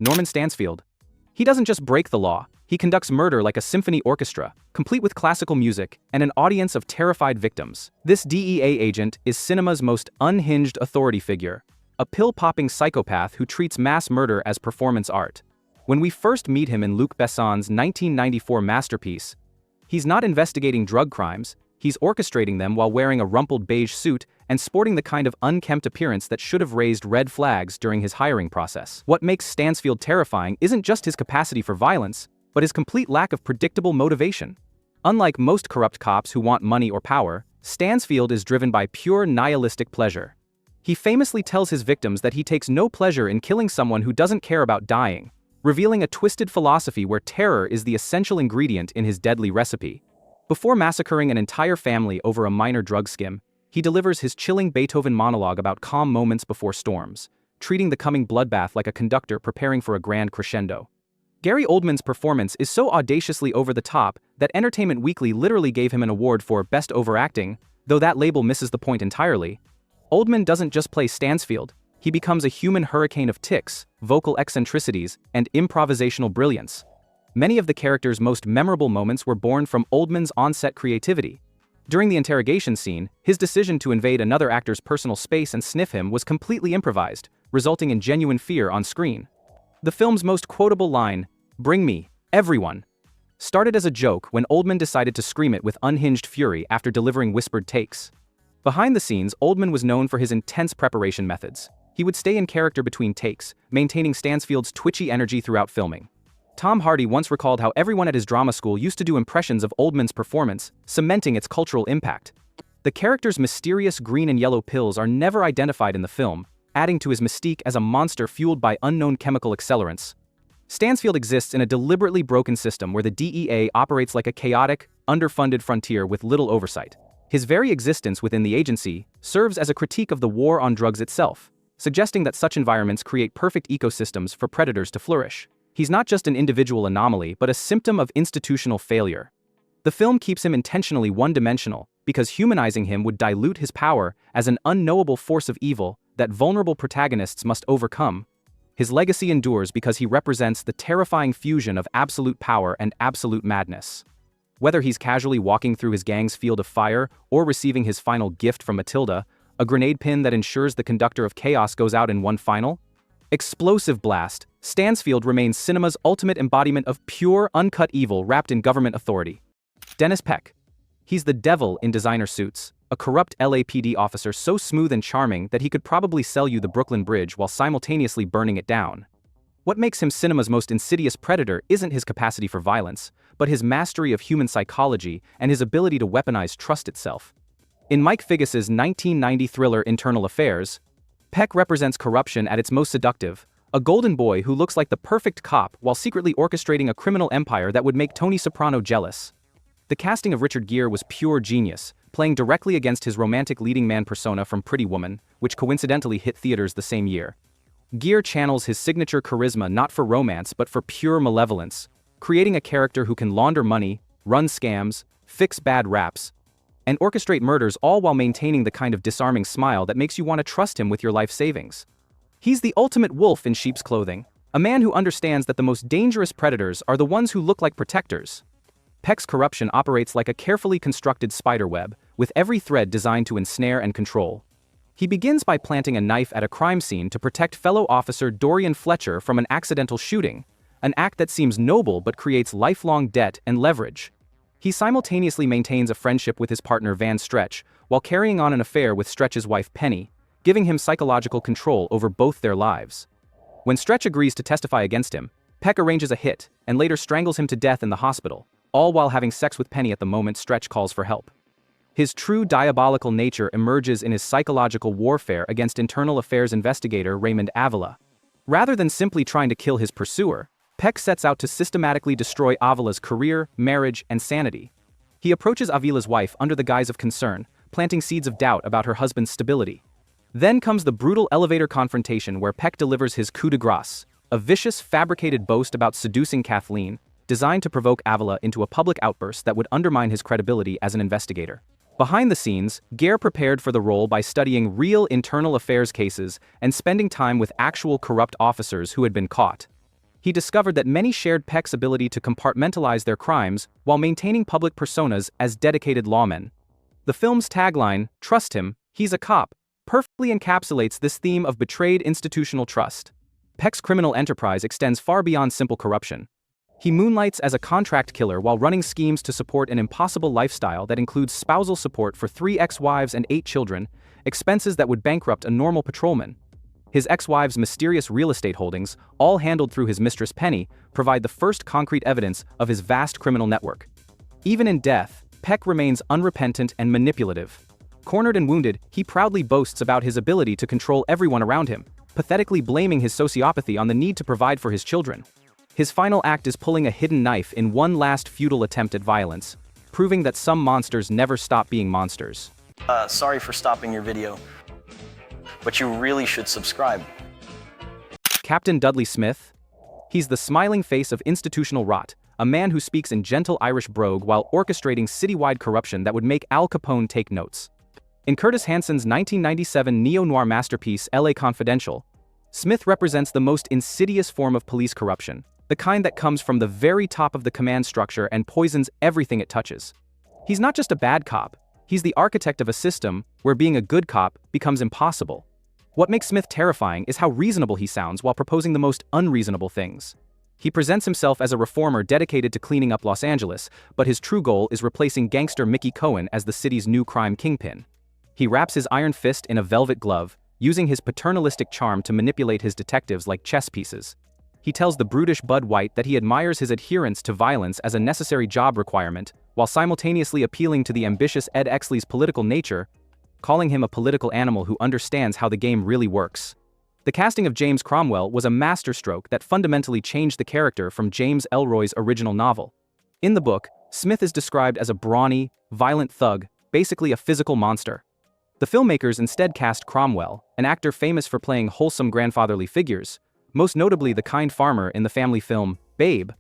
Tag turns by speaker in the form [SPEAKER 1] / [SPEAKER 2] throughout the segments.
[SPEAKER 1] Norman Stansfield. He doesn't just break the law, he conducts murder like a symphony orchestra, complete with classical music and an audience of terrified victims. This DEA agent is cinema's most unhinged authority figure, a pill-popping psychopath who treats mass murder as performance art. When we first meet him in Luc Besson's 1994 masterpiece, he's not investigating drug crimes, he's orchestrating them while wearing a rumpled beige suit and sporting the kind of unkempt appearance that should have raised red flags during his hiring process. What makes Stansfield terrifying isn't just his capacity for violence, but his complete lack of predictable motivation. Unlike most corrupt cops who want money or power, Stansfield is driven by pure nihilistic pleasure. He famously tells his victims that he takes no pleasure in killing someone who doesn't care about dying, revealing a twisted philosophy where terror is the essential ingredient in his deadly recipe. Before massacring an entire family over a minor drug skim, he delivers his chilling Beethoven monologue about calm moments before storms, treating the coming bloodbath like a conductor preparing for a grand crescendo. Gary Oldman's performance is so audaciously over the top that Entertainment Weekly literally gave him an award for Best Overacting, though that label misses the point entirely. Oldman doesn't just play Stansfield, he becomes a human hurricane of tics, vocal eccentricities, and improvisational brilliance. Many of the character's most memorable moments were born from Oldman's on-set creativity. During the interrogation scene, his decision to invade another actor's personal space and sniff him was completely improvised, resulting in genuine fear on screen. The film's most quotable line, "Bring me, everyone," started as a joke when Oldman decided to scream it with unhinged fury after delivering whispered takes. Behind the scenes, Oldman was known for his intense preparation methods. He would stay in character between takes, maintaining Stansfield's twitchy energy throughout filming. Tom Hardy once recalled how everyone at his drama school used to do impressions of Oldman's performance, cementing its cultural impact. The character's mysterious green and yellow pills are never identified in the film, adding to his mystique as a monster fueled by unknown chemical accelerants. Stansfield exists in a deliberately broken system where the DEA operates like a chaotic, underfunded frontier with little oversight. His very existence within the agency serves as a critique of the war on drugs itself, suggesting that such environments create perfect ecosystems for predators to flourish. He's not just an individual anomaly but a symptom of institutional failure. The film keeps him intentionally one-dimensional because humanizing him would dilute his power as an unknowable force of evil that vulnerable protagonists must overcome. His legacy endures because he represents the terrifying fusion of absolute power and absolute madness. Whether he's casually walking through his gang's field of fire or receiving his final gift from Matilda, a grenade pin that ensures the conductor of chaos goes out in one final explosive blast, Stansfield remains cinema's ultimate embodiment of pure, uncut evil wrapped in government authority. Dennis Peck. He's the devil in designer suits, a corrupt LAPD officer so smooth and charming that he could probably sell you the Brooklyn Bridge while simultaneously burning it down. What makes him cinema's most insidious predator isn't his capacity for violence, but his mastery of human psychology and his ability to weaponize trust itself. In Mike Figgis's 1990 thriller Internal Affairs, Peck represents corruption at its most seductive, a golden boy who looks like the perfect cop while secretly orchestrating a criminal empire that would make Tony Soprano jealous. The casting of Richard Gere was pure genius, playing directly against his romantic leading man persona from Pretty Woman, which coincidentally hit theaters the same year. Gere channels his signature charisma not for romance but for pure malevolence, creating a character who can launder money, run scams, fix bad raps, and orchestrate murders, all while maintaining the kind of disarming smile that makes you want to trust him with your life savings. He's the ultimate wolf in sheep's clothing, a man who understands that the most dangerous predators are the ones who look like protectors. Peck's corruption operates like a carefully constructed spider web, with every thread designed to ensnare and control. He begins by planting a knife at a crime scene to protect fellow officer Dorian Fletcher from an accidental shooting, an act that seems noble but creates lifelong debt and leverage. He simultaneously maintains a friendship with his partner Van Stretch, while carrying on an affair with Stretch's wife Penny, giving him psychological control over both their lives. When Stretch agrees to testify against him, Peck arranges a hit and later strangles him to death in the hospital, all while having sex with Penny at the moment Stretch calls for help. His true diabolical nature emerges in his psychological warfare against Internal Affairs investigator Raymond Avila. Rather than simply trying to kill his pursuer, Peck sets out to systematically destroy Avila's career, marriage, and sanity. He approaches Avila's wife under the guise of concern, planting seeds of doubt about her husband's stability. Then comes the brutal elevator confrontation where Peck delivers his coup de grace, a vicious, fabricated boast about seducing Kathleen, designed to provoke Avila into a public outburst that would undermine his credibility as an investigator. Behind the scenes, Gere prepared for the role by studying real internal affairs cases and spending time with actual corrupt officers who had been caught. He discovered that many shared Peck's ability to compartmentalize their crimes while maintaining public personas as dedicated lawmen. The film's tagline, "Trust him, he's a cop," perfectly encapsulates this theme of betrayed institutional trust. Peck's criminal enterprise extends far beyond simple corruption. He moonlights as a contract killer while running schemes to support an impossible lifestyle that includes spousal support for 3 ex-wives and 8 children, expenses that would bankrupt a normal patrolman. His ex-wives' mysterious real estate holdings, all handled through his mistress Penny, provide the first concrete evidence of his vast criminal network. Even in death, Peck remains unrepentant and manipulative. Cornered and wounded, he proudly boasts about his ability to control everyone around him, pathetically blaming his sociopathy on the need to provide for his children. His final act is pulling a hidden knife in one last futile attempt at violence, proving that some monsters never stop being monsters.
[SPEAKER 2] Sorry for stopping your video, but you really should subscribe.
[SPEAKER 1] Captain Dudley Smith? He's the smiling face of institutional rot, a man who speaks in gentle Irish brogue while orchestrating citywide corruption that would make Al Capone take notes. In Curtis Hanson's 1997 neo-noir masterpiece LA Confidential, Smith represents the most insidious form of police corruption, the kind that comes from the very top of the command structure and poisons everything it touches. He's not just a bad cop, he's the architect of a system where being a good cop becomes impossible. What makes Smith terrifying is how reasonable he sounds while proposing the most unreasonable things. He presents himself as a reformer dedicated to cleaning up Los Angeles, but his true goal is replacing gangster Mickey Cohen as the city's new crime kingpin. He wraps his iron fist in a velvet glove, using his paternalistic charm to manipulate his detectives like chess pieces. He tells the brutish Bud White that he admires his adherence to violence as a necessary job requirement, while simultaneously appealing to the ambitious Ed Exley's political nature, calling him a political animal who understands how the game really works. The casting of James Cromwell was a masterstroke that fundamentally changed the character from James Ellroy's original novel. In the book, Smith is described as a brawny, violent thug, basically a physical monster. The filmmakers instead cast Cromwell, an actor famous for playing wholesome grandfatherly figures, most notably the kind farmer in the family film, Babe.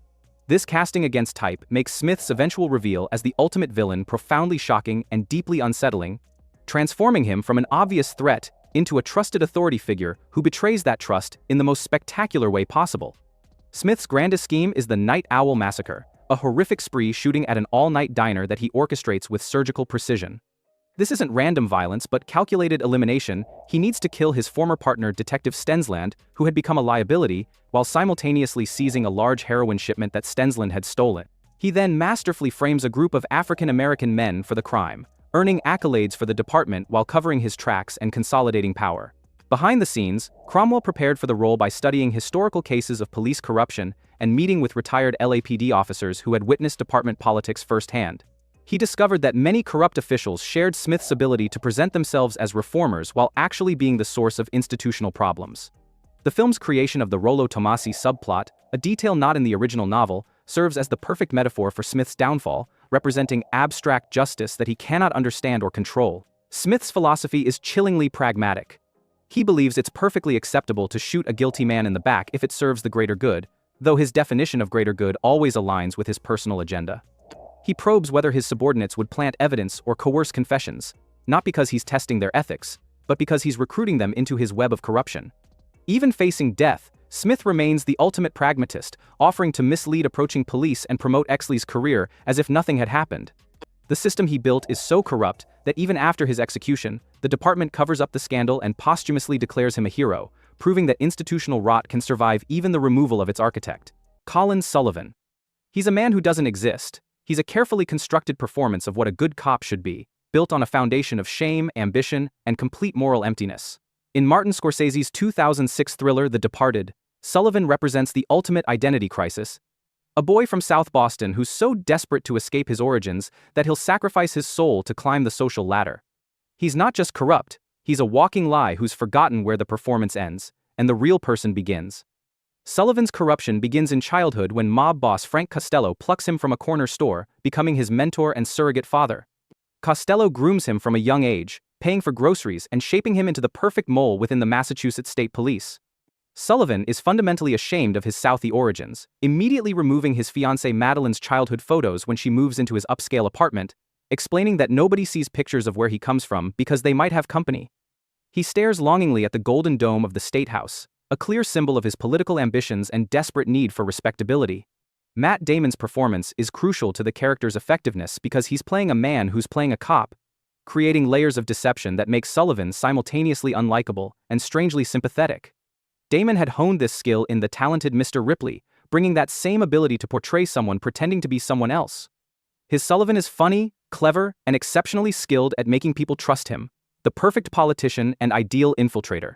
[SPEAKER 1] This casting against type makes Smith's eventual reveal as the ultimate villain profoundly shocking and deeply unsettling, transforming him from an obvious threat into a trusted authority figure who betrays that trust in the most spectacular way possible. Smith's grandest scheme is the Night Owl Massacre, a horrific spree shooting at an all-night diner that he orchestrates with surgical precision. This isn't random violence but calculated elimination. He needs to kill his former partner Detective Stensland, who had become a liability, while simultaneously seizing a large heroin shipment that Stensland had stolen. He then masterfully frames a group of African-American men for the crime, earning accolades for the department while covering his tracks and consolidating power. Behind the scenes, Cromwell prepared for the role by studying historical cases of police corruption and meeting with retired LAPD officers who had witnessed department politics firsthand. He discovered that many corrupt officials shared Smith's ability to present themselves as reformers while actually being the source of institutional problems. The film's creation of the Rollo Tomassi subplot, a detail not in the original novel, serves as the perfect metaphor for Smith's downfall, representing abstract justice that he cannot understand or control. Smith's philosophy is chillingly pragmatic. He believes it's perfectly acceptable to shoot a guilty man in the back if it serves the greater good, though his definition of greater good always aligns with his personal agenda. He probes whether his subordinates would plant evidence or coerce confessions, not because he's testing their ethics, but because he's recruiting them into his web of corruption. Even facing death, Smith remains the ultimate pragmatist, offering to mislead approaching police and promote Exley's career as if nothing had happened. The system he built is so corrupt that even after his execution, the department covers up the scandal and posthumously declares him a hero, proving that institutional rot can survive even the removal of its architect. Colin Sullivan. He's a man who doesn't exist. He's a carefully constructed performance of what a good cop should be, built on a foundation of shame, ambition, and complete moral emptiness. In Martin Scorsese's 2006 thriller The Departed, Sullivan represents the ultimate identity crisis, a boy from South Boston who's so desperate to escape his origins that he'll sacrifice his soul to climb the social ladder. He's not just corrupt, he's a walking lie who's forgotten where the performance ends, and the real person begins. Sullivan's corruption begins in childhood when mob boss Frank Costello plucks him from a corner store, becoming his mentor and surrogate father. Costello grooms him from a young age, paying for groceries and shaping him into the perfect mole within the Massachusetts State Police. Sullivan is fundamentally ashamed of his Southie origins, immediately removing his fiancée Madeline's childhood photos when she moves into his upscale apartment, explaining that nobody sees pictures of where he comes from because they might have company. He stares longingly at the golden dome of the State House, a clear symbol of his political ambitions and desperate need for respectability. Matt Damon's performance is crucial to the character's effectiveness because he's playing a man who's playing a cop, creating layers of deception that make Sullivan simultaneously unlikable and strangely sympathetic. Damon had honed this skill in The Talented Mr. Ripley, bringing that same ability to portray someone pretending to be someone else. His Sullivan is funny, clever, and exceptionally skilled at making people trust him, the perfect politician and ideal infiltrator.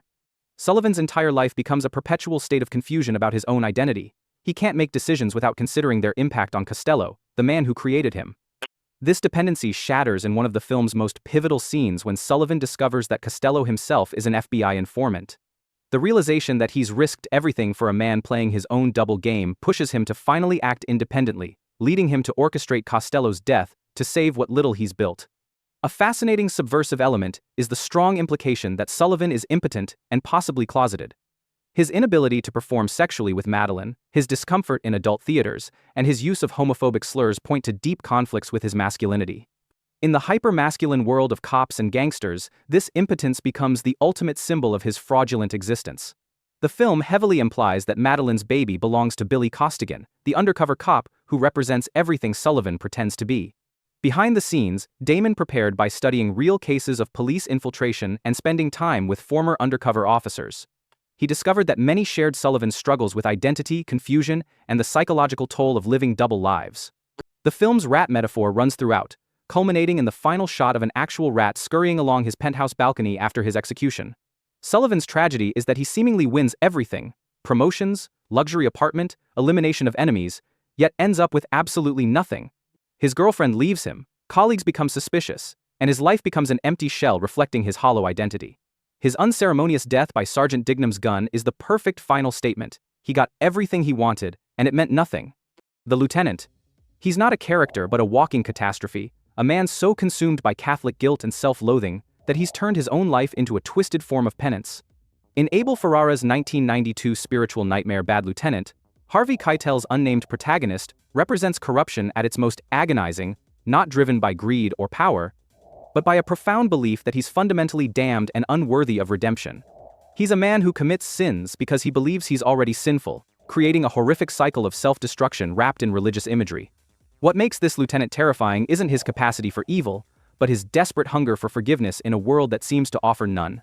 [SPEAKER 1] Sullivan's entire life becomes a perpetual state of confusion about his own identity. He can't make decisions without considering their impact on Costello, the man who created him. This dependency shatters in one of the film's most pivotal scenes when Sullivan discovers that Costello himself is an FBI informant. The realization that he's risked everything for a man playing his own double game pushes him to finally act independently, leading him to orchestrate Costello's death to save what little he's built. A fascinating subversive element is the strong implication that Sullivan is impotent and possibly closeted. His inability to perform sexually with Madeline, his discomfort in adult theaters, and his use of homophobic slurs point to deep conflicts with his masculinity. In the hyper-masculine world of cops and gangsters, this impotence becomes the ultimate symbol of his fraudulent existence. The film heavily implies that Madeline's baby belongs to Billy Costigan, the undercover cop who represents everything Sullivan pretends to be. Behind the scenes, Damon prepared by studying real cases of police infiltration and spending time with former undercover officers. He discovered that many shared Sullivan's struggles with identity, confusion, and the psychological toll of living double lives. The film's rat metaphor runs throughout, culminating in the final shot of an actual rat scurrying along his penthouse balcony after his execution. Sullivan's tragedy is that he seemingly wins everything: promotions, luxury apartment, elimination of enemies, yet ends up with absolutely nothing. His girlfriend leaves him, colleagues become suspicious, and his life becomes an empty shell reflecting his hollow identity. His unceremonious death by Sergeant Dignam's gun is the perfect final statement. He got everything he wanted, and it meant nothing. The lieutenant. He's not a character but a walking catastrophe, a man so consumed by Catholic guilt and self-loathing that he's turned his own life into a twisted form of penance. In Abel Ferrara's 1992 spiritual nightmare Bad Lieutenant, Harvey Keitel's unnamed protagonist represents corruption at its most agonizing, not driven by greed or power, but by a profound belief that he's fundamentally damned and unworthy of redemption. He's a man who commits sins because he believes he's already sinful, creating a horrific cycle of self-destruction wrapped in religious imagery. What makes this lieutenant terrifying isn't his capacity for evil, but his desperate hunger for forgiveness in a world that seems to offer none.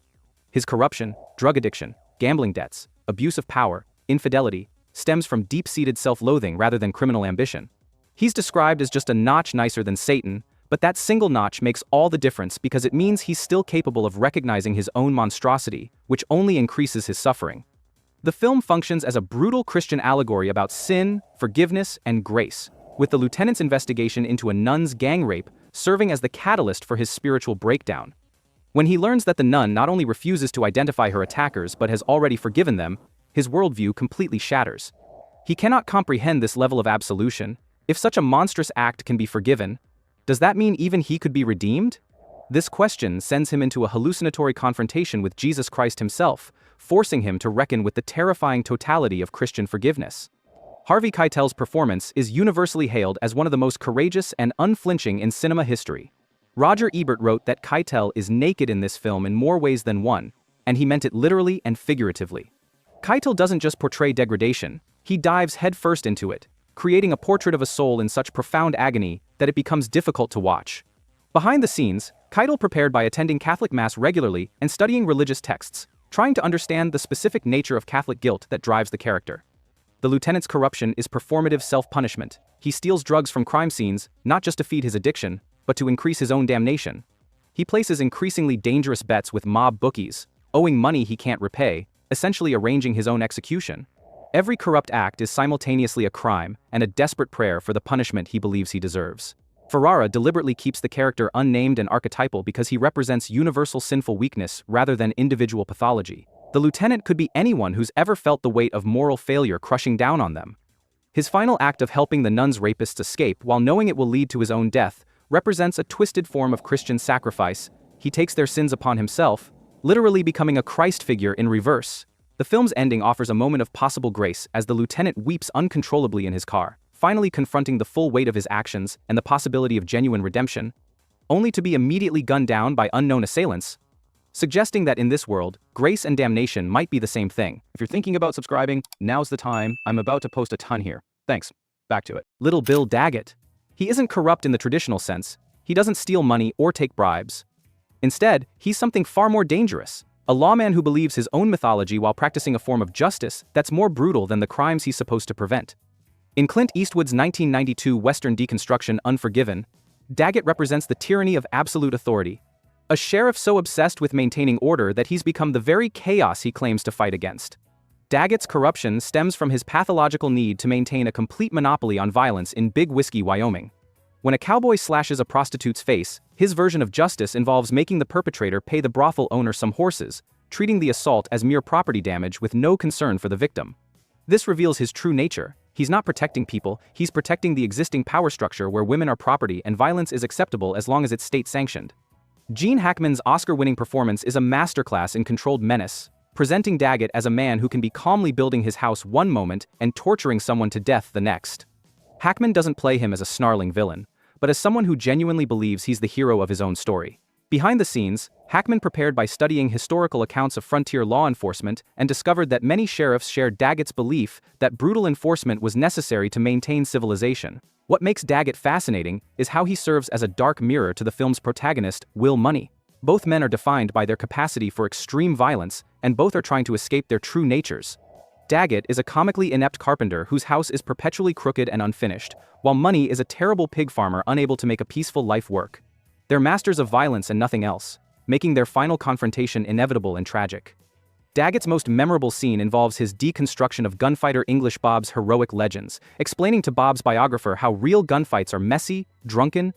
[SPEAKER 1] His corruption, drug addiction, gambling debts, abuse of power, infidelity, stems from deep-seated self-loathing rather than criminal ambition. He's described as just a notch nicer than Satan, but that single notch makes all the difference because it means he's still capable of recognizing his own monstrosity, which only increases his suffering. The film functions as a brutal Christian allegory about sin, forgiveness, and grace, with the lieutenant's investigation into a nun's gang rape serving as the catalyst for his spiritual breakdown. When he learns that the nun not only refuses to identify her attackers but has already forgiven them, his worldview completely shatters. He cannot comprehend this level of absolution. If such a monstrous act can be forgiven, does that mean even he could be redeemed? This question sends him into a hallucinatory confrontation with Jesus Christ himself, forcing him to reckon with the terrifying totality of Christian forgiveness. Harvey Keitel's performance is universally hailed as one of the most courageous and unflinching in cinema history. Roger Ebert wrote that Keitel is naked in this film in more ways than one, and he meant it literally and figuratively. Keitel doesn't just portray degradation, he dives headfirst into it, creating a portrait of a soul in such profound agony that it becomes difficult to watch. Behind the scenes, Keitel prepared by attending Catholic Mass regularly and studying religious texts, trying to understand the specific nature of Catholic guilt that drives the character. The lieutenant's corruption is performative self-punishment. He steals drugs from crime scenes, not just to feed his addiction, but to increase his own damnation. He places increasingly dangerous bets with mob bookies, owing money he can't repay, essentially arranging his own execution. Every corrupt act is simultaneously a crime and a desperate prayer for the punishment he believes he deserves. Ferrara deliberately keeps the character unnamed and archetypal because he represents universal sinful weakness rather than individual pathology. The lieutenant could be anyone who's ever felt the weight of moral failure crushing down on them. His final act of helping the nun's rapists escape while knowing it will lead to his own death represents a twisted form of Christian sacrifice. He takes their sins upon himself, literally becoming a Christ figure in reverse. The film's ending offers a moment of possible grace as the lieutenant weeps uncontrollably in his car, finally confronting the full weight of his actions and the possibility of genuine redemption, only to be immediately gunned down by unknown assailants. suggesting that in this world, grace and damnation might be the same thing. If you're thinking about subscribing, now's the time. I'm about to post a ton here. Thanks. Back to it. Little Bill Daggett. He isn't corrupt in the traditional sense. He doesn't steal money or take bribes. Instead, he's something far more dangerous. A lawman who believes his own mythology while practicing a form of justice that's more brutal than the crimes he's supposed to prevent. In Clint Eastwood's 1992 Western deconstruction Unforgiven, Daggett represents the tyranny of absolute authority. A sheriff so obsessed with maintaining order that he's become the very chaos he claims to fight against. Daggett's corruption stems from his pathological need to maintain a complete monopoly on violence in Big Whiskey, Wyoming. When a cowboy slashes a prostitute's face, his version of justice involves making the perpetrator pay the brothel owner some horses, treating the assault as mere property damage with no concern for the victim. This reveals his true nature. He's not protecting people, he's protecting the existing power structure where women are property and violence is acceptable as long as it's state-sanctioned. Gene Hackman's Oscar-winning performance is a masterclass in controlled menace, presenting Daggett as a man who can be calmly building his house one moment and torturing someone to death the next. Hackman doesn't play him as a snarling villain, but as someone who genuinely believes he's the hero of his own story. Behind the scenes, Hackman prepared by studying historical accounts of frontier law enforcement and discovered that many sheriffs shared Daggett's belief that brutal enforcement was necessary to maintain civilization. What makes Daggett fascinating is how he serves as a dark mirror to the film's protagonist, Will Money. Both men are defined by their capacity for extreme violence, and both are trying to escape their true natures. Daggett is a comically inept carpenter whose house is perpetually crooked and unfinished, while Money is a terrible pig farmer unable to make a peaceful life work. They're masters of violence and nothing else, making their final confrontation inevitable and tragic. Daggett's most memorable scene involves his deconstruction of gunfighter English Bob's heroic legends, explaining to Bob's biographer how real gunfights are messy, drunken,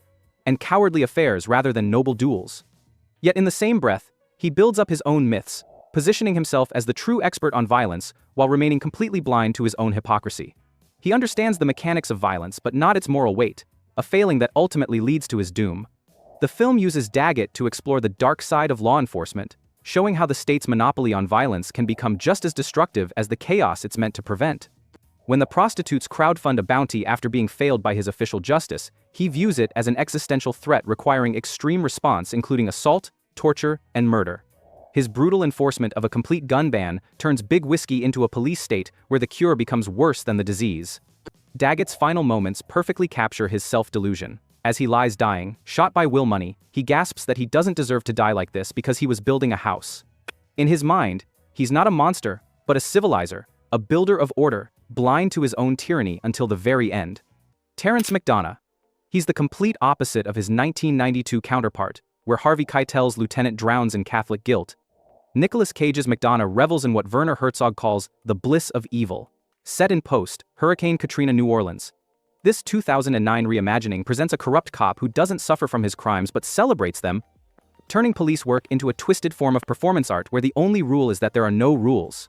[SPEAKER 1] and cowardly affairs rather than noble duels. Yet in the same breath, he builds up his own myths, positioning himself as the true expert on violence while remaining completely blind to his own hypocrisy. He understands the mechanics of violence but not its moral weight, a failing that ultimately leads to his doom. The film uses Daggett to explore the dark side of law enforcement, showing how the state's monopoly on violence can become just as destructive as the chaos it's meant to prevent. When the prostitutes crowdfund a bounty after being failed by his official justice, he views it as an existential threat requiring extreme response including assault, torture, and murder. His brutal enforcement of a complete gun ban turns Big Whiskey into a police state where the cure becomes worse than the disease. Daggett's final moments perfectly capture his self-delusion. As he lies dying, shot by Will Money, he gasps that he doesn't deserve to die like this because he was building a house. In his mind, he's not a monster, but a civilizer, a builder of order, blind to his own tyranny until the very end. Terrence McDonagh. He's the complete opposite of his 1992 counterpart, where Harvey Keitel's lieutenant drowns in Catholic guilt. Nicolas Cage's McDonagh revels in what Werner Herzog calls the bliss of evil. Set in post, Hurricane Katrina, New Orleans. This 2009 reimagining presents a corrupt cop who doesn't suffer from his crimes but celebrates them, turning police work into a twisted form of performance art where the only rule is that there are no rules.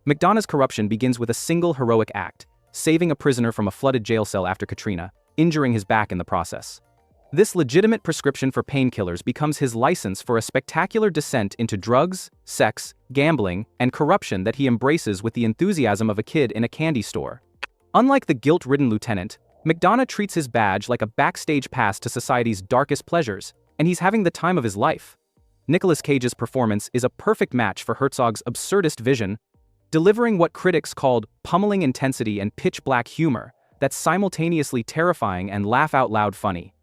[SPEAKER 1] McDonagh's corruption begins with a single heroic act, saving a prisoner from a flooded jail cell after Katrina, injuring his back in the process. This legitimate prescription for painkillers becomes his license for a spectacular descent into drugs, sex, gambling, and corruption that he embraces with the enthusiasm of a kid in a candy store. Unlike the guilt-ridden lieutenant, McDonagh treats his badge like a backstage pass to society's darkest pleasures, and he's having the time of his life. Nicolas Cage's performance is a perfect match for Herzog's absurdist vision, delivering what critics called pummeling intensity and pitch-black humor that's simultaneously terrifying and laugh-out-loud funny.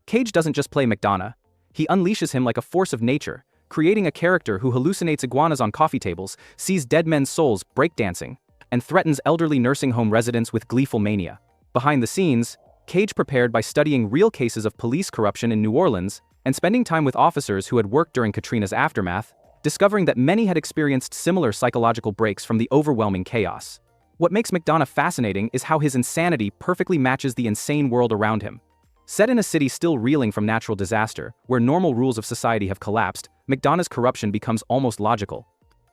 [SPEAKER 1] Cage doesn't just play McDonagh, he unleashes him like a force of nature, creating a character who hallucinates iguanas on coffee tables, sees dead men's souls breakdancing, and threatens elderly nursing home residents with gleeful mania. Behind the scenes, Cage prepared by studying real cases of police corruption in New Orleans and spending time with officers who had worked during Katrina's aftermath, discovering that many had experienced similar psychological breaks from the overwhelming chaos. What makes McDonagh fascinating is how his insanity perfectly matches the insane world around him. Set in a city still reeling from natural disaster, where normal rules of society have collapsed, McDonagh's corruption becomes almost logical.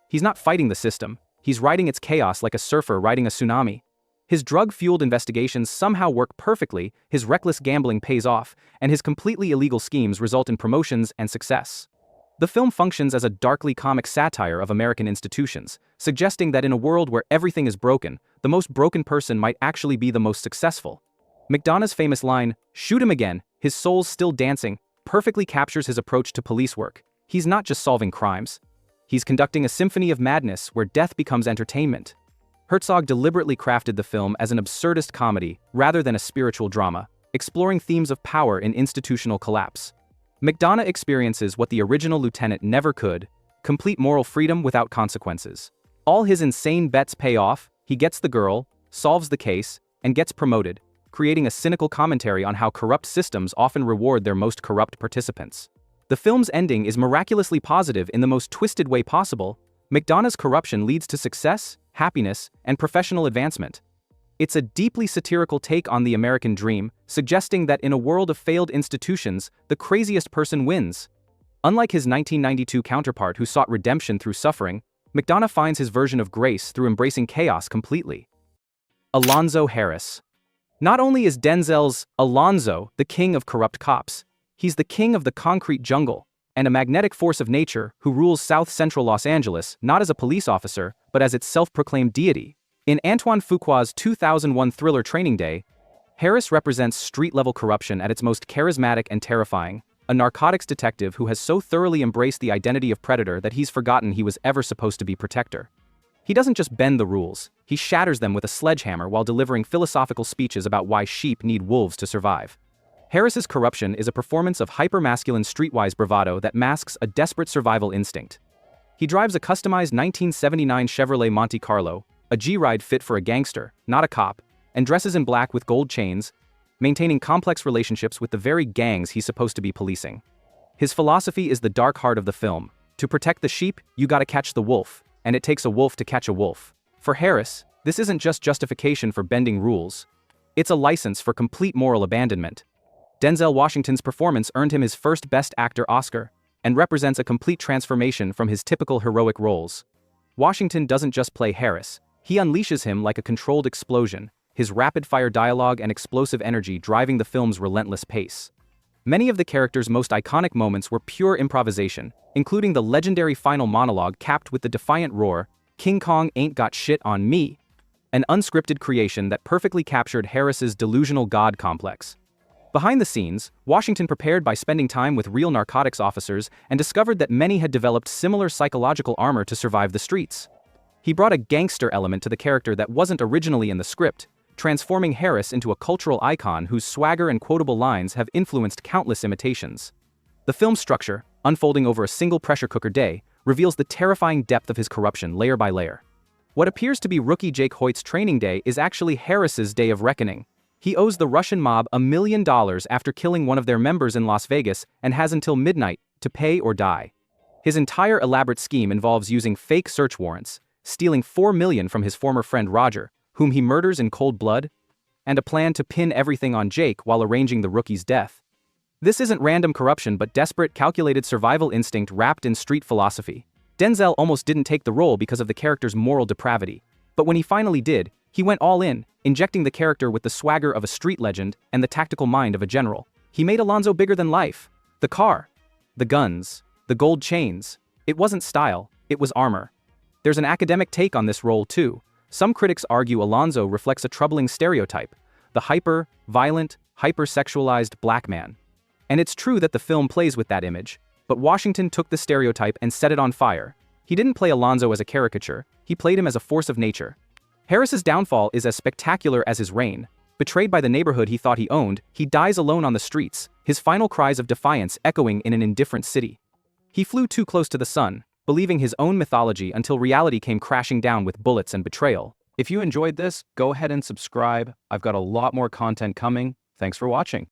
[SPEAKER 1] He's not fighting the system, he's riding its chaos like a surfer riding a tsunami. His drug-fueled investigations somehow work perfectly, his reckless gambling pays off, and his completely illegal schemes result in promotions and success. The film functions as a darkly comic satire of American institutions, suggesting that in a world where everything is broken, the most broken person might actually be the most successful. McDonagh's famous line, "Shoot him again, his soul's still dancing," perfectly captures his approach to police work. He's not just solving crimes. He's conducting a symphony of madness where death becomes entertainment. Herzog deliberately crafted the film as an absurdist comedy rather than a spiritual drama, exploring themes of power in institutional collapse. McDonagh experiences what the original lieutenant never could: complete moral freedom without consequences. All his insane bets pay off, he gets the girl, solves the case, and gets promoted, creating a cynical commentary on how corrupt systems often reward their most corrupt participants. The film's ending is miraculously positive in the most twisted way possible. McDonagh's corruption leads to success, happiness, and professional advancement. It's a deeply satirical take on the American dream, suggesting that in a world of failed institutions, the craziest person wins. Unlike his 1992 counterpart who sought redemption through suffering, McDonagh finds his version of grace through embracing chaos completely. Alonzo Harris. Not only is Denzel's Alonzo the king of corrupt cops, he's the king of the concrete jungle, and a magnetic force of nature who rules South Central Los Angeles not as a police officer, but as its self-proclaimed deity. In Antoine Fuqua's 2001 thriller Training Day, Harris represents street-level corruption at its most charismatic and terrifying, a narcotics detective who has so thoroughly embraced the identity of predator that he's forgotten he was ever supposed to be protector. He doesn't just bend the rules, he shatters them with a sledgehammer while delivering philosophical speeches about why sheep need wolves to survive. Harris's corruption is a performance of hyper-masculine streetwise bravado that masks a desperate survival instinct. He drives a customized 1979 Chevrolet Monte Carlo, a G-Ride fit for a gangster, not a cop, and dresses in black with gold chains, maintaining complex relationships with the very gangs he's supposed to be policing. His philosophy is the dark heart of the film: to protect the sheep, you gotta catch the wolf, and it takes a wolf to catch a wolf. For Harris, this isn't just justification for bending rules. It's a license for complete moral abandonment. Denzel Washington's performance earned him his first Best Actor Oscar, and represents a complete transformation from his typical heroic roles. Washington doesn't just play Harris, he unleashes him like a controlled explosion, his rapid-fire dialogue and explosive energy driving the film's relentless pace. Many of the character's most iconic moments were pure improvisation, including the legendary final monologue capped with the defiant roar, "King Kong ain't got shit on me," an unscripted creation that perfectly captured Harris's delusional god complex. Behind the scenes, Washington prepared by spending time with real narcotics officers and discovered that many had developed similar psychological armor to survive the streets. He brought a gangster element to the character that wasn't originally in the script, transforming Harris into a cultural icon whose swagger and quotable lines have influenced countless imitations. The film's structure, unfolding over a single pressure cooker day, reveals the terrifying depth of his corruption layer by layer. What appears to be rookie Jake Hoyt's training day is actually Harris's day of reckoning. He owes the Russian mob $1 million after killing one of their members in Las Vegas and has until midnight to pay or die. His entire elaborate scheme involves using fake search warrants, stealing $4 million from his former friend Roger, whom he murders in cold blood, and a plan to pin everything on Jake while arranging the rookie's death. This isn't random corruption but desperate, calculated survival instinct wrapped in street philosophy. Denzel almost didn't take the role because of the character's moral depravity, but when he finally did, he went all in, injecting the character with the swagger of a street legend and the tactical mind of a general. He made Alonzo bigger than life. The car, the guns, the gold chains. It wasn't style, it was armor. There's an academic take on this role too. Some critics argue Alonzo reflects a troubling stereotype: the hyper-violent, hyper-sexualized black man. And it's true that the film plays with that image, but Washington took the stereotype and set it on fire. He didn't play Alonzo as a caricature, he played him as a force of nature. Harris's downfall is as spectacular as his reign. Betrayed by the neighborhood he thought he owned, he dies alone on the streets, his final cries of defiance echoing in an indifferent city. He flew too close to the sun, believing his own mythology until reality came crashing down with bullets and betrayal. If you enjoyed this, go ahead and subscribe. I've got a lot more content coming. Thanks for watching.